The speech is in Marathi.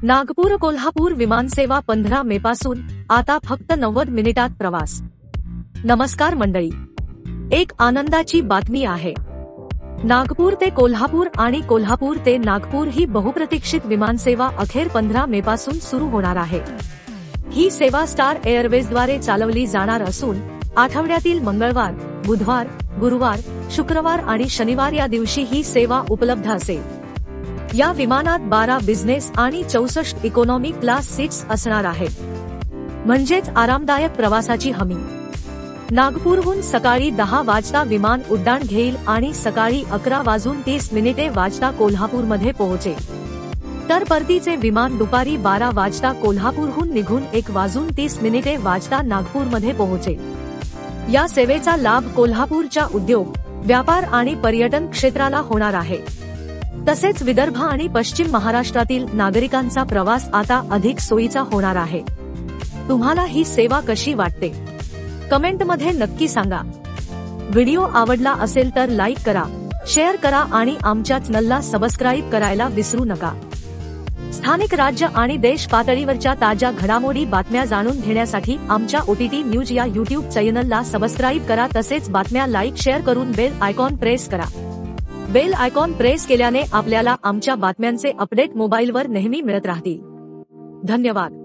नागपूर कोल्हापूर विमानसेवा 15 मे पासून आता फक्त 90 मिनिटात प्रवास। नमस्कार मंडळी, एक आनंदाची बातमी आहे। नागपूर ते कोल्हापूर आणि कोल्हापूर ते नागपूर ही बहुप्रतीक्षित विमानसेवा अखेर 15 मे पासून सुरू होणार आहे। ही सेवा स्टार एअरवेजद्वारे चालवली जाणार असून आठवड्यातील मंगळवार, बुधवार, गुरुवार, शुक्रवार आणि शनिवार या दिवशी ही सेवा उपलब्ध असेल। या विमानात 12 बिझनेस आणि 64 इकॉनॉमी क्लास सीट्स असणार आहेत, म्हणजेच आरामदायक प्रवासाची हमी। नागपूरहून सकाळी 10 वाजता विमान उड्डाण घेईल आणि सकाळी 11:30 वाजता कोल्हापूरमध्ये पोहोचेल। तर परतीचे विमान दुपारी 12 वाजता कोल्हापूरहून निघून 1:30 वाजता नागपूरमध्ये पोहोचेल। या सेवेचा लाभ कोल्हापूरच्या उद्योग, व्यापार आणि पर्यटन क्षेत्राला होणार आहे। तसेच विदर्भ आणि पश्चिम महाराष्ट्रातील नागरिकांचा प्रवास आता अधिक सोयीचा होणार आहे। तुम्हाला ही सेवा कशी वाटते? कमेंटमध्ये नक्की सांगा। व्हिडिओ आवडला असेल तर लाईक करा, शेअर करा आणि आमच्या चॅनलला सबस्क्राईब करायला विसरू नका। स्थानिक, राज्य आणि देश पातळीवरच्या ताज्या घडामोडी बातम्या जाणून घेण्यासाठी आमच्या OTT न्यूज या YouTube चॅनलला सबस्क्राईब करा। तसेच बातम्या लाईक, शेअर करून बेल आयकॉन प्रेस करा। बेल आयकॉन प्रेस केल्याने आपल्याला आमच्या बातम्यांचे अपडेट मोबाईलवर नेहमी मिळत राहतील। धन्यवाद।